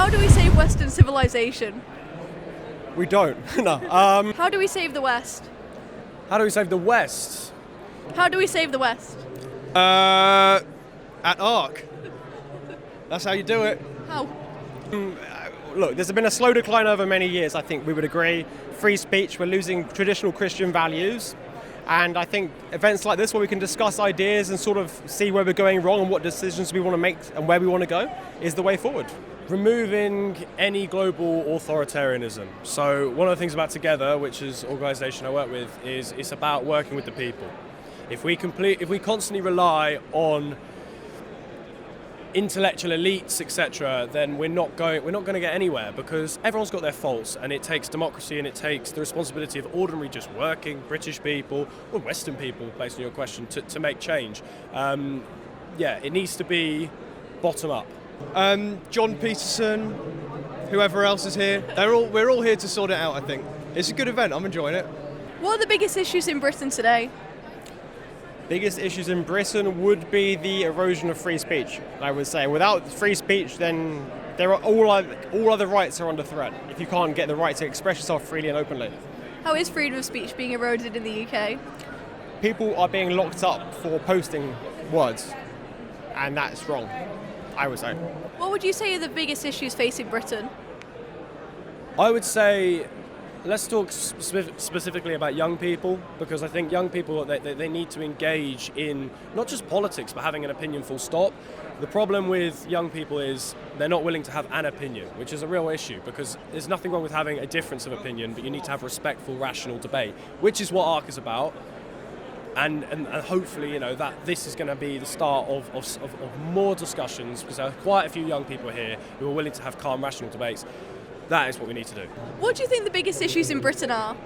How do we save Western civilization? We don't. No. How do we save the West? How do we save the West? How do we save the West? At ARC. That's how you do it. How? Look, there's been a slow decline over many years, I think we would agree. Free speech, we're losing traditional Christian values. And I think events like this where we can discuss ideas and sort of see where we're going wrong and what decisions we want to make and where we want to go is the way forward. Removing any global authoritarianism. So one of the things about Together, which is an organisation I work with, is it's about working with the people. If we constantly rely on intellectual elites, etc., then we're not going to get anywhere, because everyone's got their faults, and it takes democracy and it takes the responsibility of ordinary, just working British people or Western people, based on your question, to make change. It needs to be bottom up. John Peterson, whoever else is here, we're all here to sort it out. I think it's a good event. I'm enjoying it. What are the biggest issues in Britain today? Biggest issues in Britain would be the erosion of free speech, I would say. Without free speech, then there are all other rights are under threat if you can't get the right to express yourself freely and openly. How is freedom of speech being eroded in the UK? People are being locked up for posting words, and that's wrong, I would say. What would you say are the biggest issues facing Britain? I would say let's talk specifically about young people, because I think young people, they need to engage in not just politics, but having an opinion full stop. The problem with young people is they're not willing to have an opinion, which is a real issue, because there's nothing wrong with having a difference of opinion, but you need to have respectful, rational debate, which is what ARC is about. And hopefully, that this is going to be the start of more discussions, because there are quite a few young people here who are willing to have calm, rational debates. That is what we need to do. What do you think the biggest issues in Britain are?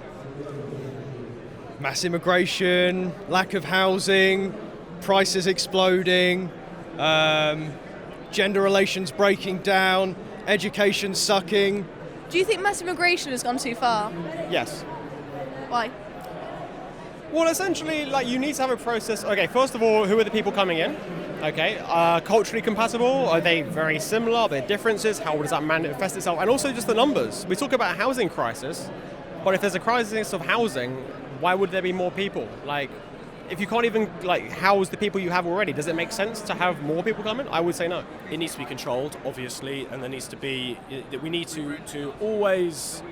Mass immigration, lack of housing, prices exploding, gender relations breaking down, education sucking. Do you think mass immigration has gone too far? Yes. Why? Well, essentially, you need to have a process. Okay, first of all, who are the people coming in? Okay, culturally compatible? Are they very similar? Are there differences? How does that manifest itself? And also just the numbers. We talk about a housing crisis, but if there's a crisis of housing, why would there be more people? If you can't even house the people you have already, does it make sense to have more people come in? I would say no. It needs to be controlled, obviously, and there needs to be, we need to always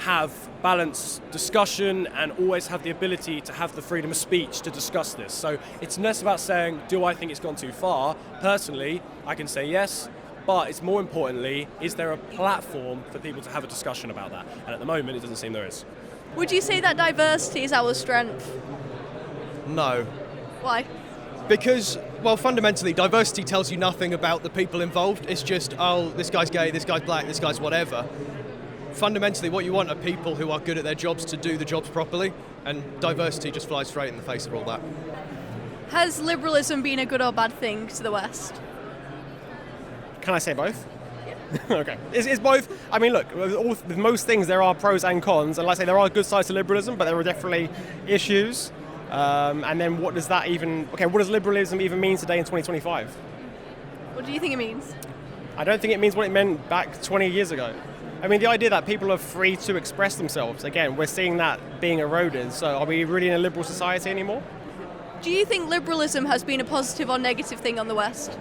have balanced discussion and always have the ability to have the freedom of speech to discuss this. So it's less about saying, do I think it's gone too far? Personally, I can say yes, but it's more importantly, is there a platform for people to have a discussion about that? And at the moment, it doesn't seem there is. Would you say that diversity is our strength? No. Why? Because, fundamentally, diversity tells you nothing about the people involved. It's just, this guy's gay, this guy's black, this guy's whatever. Fundamentally, what you want are people who are good at their jobs to do the jobs properly, and diversity just flies straight in the face of all that. Has liberalism been a good or bad thing to the West? Can I say both? Yeah. Okay. It's both. I mean, look, with most things there are pros and cons, and like I say, there are good sides to liberalism, but there are definitely issues. And then what does liberalism even mean today in 2025? What do you think it means? I don't think it means what it meant back 20 years ago. I mean, the idea that people are free to express themselves, again, we're seeing that being eroded. So are we really in a liberal society anymore? Do you think liberalism has been a positive or negative thing on the West?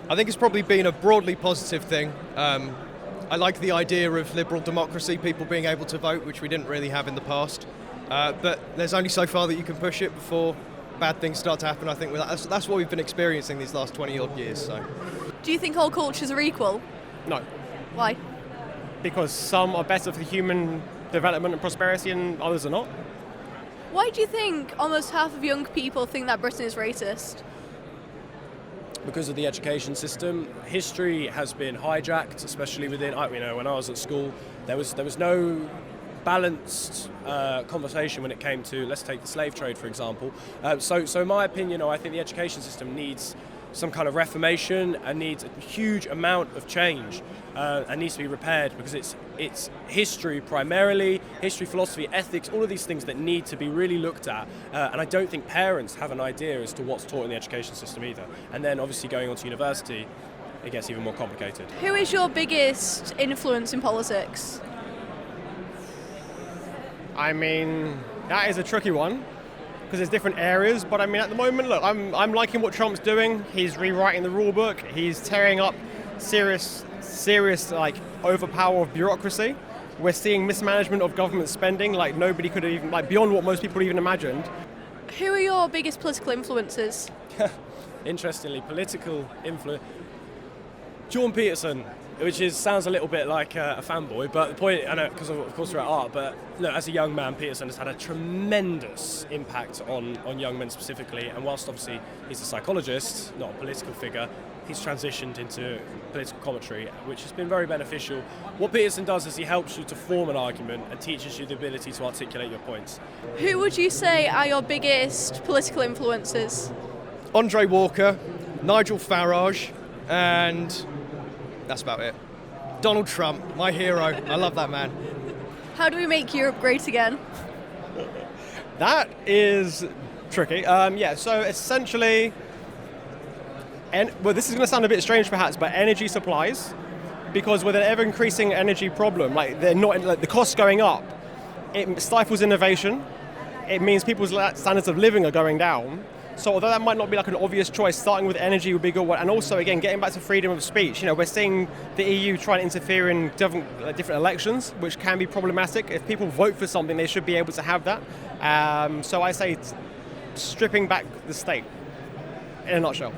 I think it's probably been a broadly positive thing. I like the idea of liberal democracy, people being able to vote, which we didn't really have in the past. But there's only so far that you can push it before bad things start to happen. I think that's what we've been experiencing these last 20 odd years. So, do you think all cultures are equal? No. Why? Because some are better for human development and prosperity and others are not. Why do you think almost half of young people think that Britain is racist? Because of the education system. History has been hijacked, especially within, when I was at school, there was no balanced conversation when it came to, let's take the slave trade, for example. So in my opinion, I think the education system needs some kind of reformation and needs a huge amount of change and needs to be repaired, because it's history primarily, history, philosophy, ethics, all of these things that need to be really looked at. And I don't think parents have an idea as to what's taught in the education system either. And then obviously going on to university, it gets even more complicated. Who is your biggest influence in politics? I mean, that is a tricky one because there's different areas. But I mean, at the moment, look, I'm liking what Trump's doing. He's rewriting the rule book. He's tearing up serious like overpower of bureaucracy. We're seeing mismanagement of government spending like nobody could have even, like beyond what most people even imagined. Who are your biggest political influences? Interestingly, political influence. Jordan Peterson, which sounds a little bit like a fanboy, but the point, I know, because of course we're at art, but look, as a young man, Peterson has had a tremendous impact on young men specifically, and whilst obviously he's a psychologist, not a political figure, he's transitioned into political commentary, which has been very beneficial. What Peterson does is he helps you to form an argument and teaches you the ability to articulate your points. Who would you say are your biggest political influences? Andre Walker, Nigel Farage, and that's about it. Donald Trump, my hero. I love that man. How do we make Europe great again? That is tricky. So essentially, this is going to sound a bit strange perhaps, but energy supplies, because with an ever-increasing energy problem, like the costs going up, it stifles innovation. It means people's standards of living are going down. So although that might not be like an obvious choice, starting with energy would be a good one. And also, again, getting back to freedom of speech. You know, we're seeing the EU try and interfere in different elections, which can be problematic. If people vote for something, they should be able to have that. So I say stripping back the state, in a nutshell.